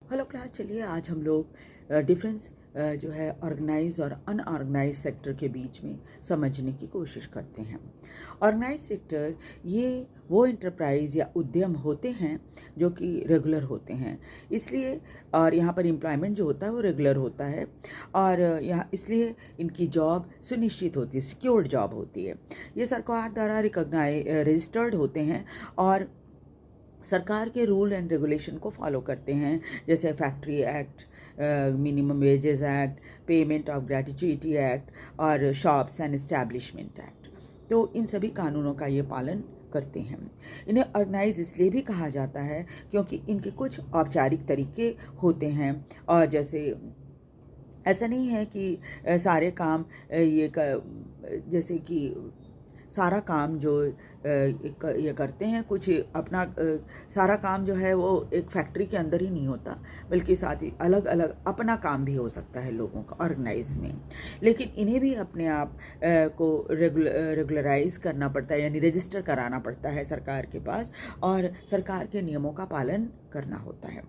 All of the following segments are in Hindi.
हेलो क्लास, चलिए आज हम लोग डिफरेंस जो है ऑर्गेनाइज और अनऑर्गेनाइज सेक्टर के बीच में समझने की कोशिश करते हैं। ऑर्गेनाइज सेक्टर ये वो एंटरप्राइज या उद्यम होते हैं जो कि रेगुलर होते हैं, इसलिए और यहाँ पर एम्प्लॉयमेंट जो होता है वो रेगुलर होता है और यहाँ इसलिए इनकी जॉब सुनिश्चित होती है, सिक्योर्ड जॉब होती है। ये सरकार द्वारा रजिस्टर्ड होते हैं और सरकार के रूल एंड रेगुलेशन को फॉलो करते हैं, जैसे factory act, minimum wages act, payment of gratuity act और शॉप्स एंड एस्टैब्लिशमेंट एक्ट। तो इन सभी कानूनों का ये पालन करते हैं। इन्हें ऑर्गेनाइज इसलिए भी कहा जाता है क्योंकि इनके कुछ औपचारिक तरीके होते हैं, और जैसे ऐसा नहीं है कि सारे काम जैसे कि सारा काम जो ये करते हैं, कुछ अपना सारा काम जो है वो एक फैक्ट्री के अंदर ही नहीं होता, बल्कि साथ ही अलग अलग अपना काम भी हो सकता है लोगों का ऑर्गेनाइज में। लेकिन इन्हें भी अपने आप को रेगुलराइज करना पड़ता है, यानी रजिस्टर कराना पड़ता है सरकार के पास, और सरकार के नियमों का पालन करना होता है।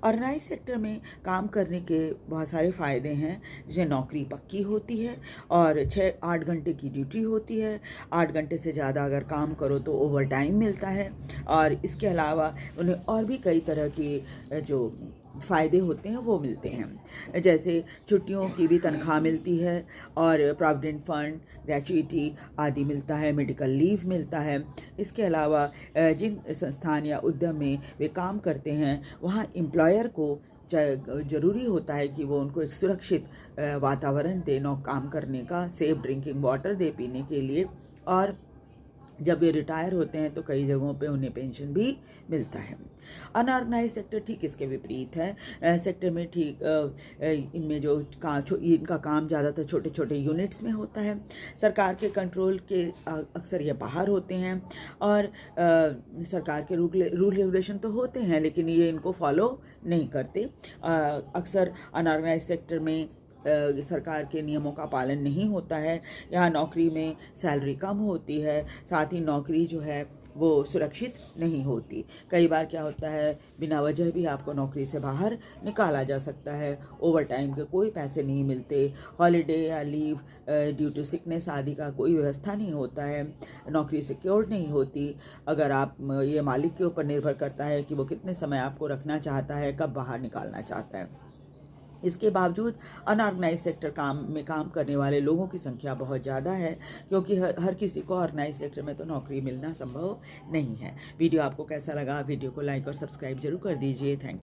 ऑर्गेनाइज सेक्टर में काम करने के बहुत सारे फ़ायदे हैं, जिसमें नौकरी पक्की होती है और 6-8 घंटे की ड्यूटी होती है। 8 घंटे से ज़्यादा अगर काम करो तो ओवर टाइम मिलता है, और इसके अलावा उन्हें और भी कई तरह के जो फ़ायदे होते हैं वो मिलते हैं, जैसे छुट्टियों की भी तनख्वाह मिलती है और प्रोविडेंट फंड, ग्रेच्युटी आदि मिलता है, मेडिकल लीव मिलता है। इसके अलावा जिन संस्थान या उद्यम में वे काम करते हैं वहाँ एम्प्लॉयर को ज़रूरी होता है कि वो उनको एक सुरक्षित वातावरण दे काम करने का, सेफ ड्रिंकिंग वाटर दे पीने के लिए, और जब वे रिटायर होते हैं तो कई जगहों पे उन्हें पेंशन भी मिलता है। अनऑर्गेनाइज सेक्टर ठीक इसके विपरीत है। सेक्टर में ठीक इनमें जो इनका काम ज़्यादातर छोटे छोटे यूनिट्स में होता है। सरकार के कंट्रोल के अक्सर ये बाहर होते हैं, और सरकार के रूल रेगुलेशन तो होते हैं लेकिन ये इनको फॉलो नहीं करते। अक्सर अनऑर्गेनाइज सेक्टर में सरकार के नियमों का पालन नहीं होता है। यहाँ नौकरी में सैलरी कम होती है, साथ ही नौकरी जो है वो सुरक्षित नहीं होती। कई बार क्या होता है, बिना वजह भी आपको नौकरी से बाहर निकाला जा सकता है। ओवर टाइम के कोई पैसे नहीं मिलते, हॉलीडे या लीव ड्यू टू सिकनेस आदि का कोई व्यवस्था नहीं होता है, नौकरी सिक्योर नहीं होती। अगर आप ये मालिक के ऊपर निर्भर करता है कि वो कितने समय आपको रखना चाहता है, कब बाहर निकालना चाहता है। इसके बावजूद अनऑर्गेनाइज सेक्टर में काम करने वाले लोगों की संख्या बहुत ज़्यादा है, क्योंकि हर किसी को ऑर्गेनाइज सेक्टर में तो नौकरी मिलना संभव नहीं है। वीडियो आपको कैसा लगा? वीडियो को लाइक और सब्सक्राइब जरूर कर दीजिए। Thank you.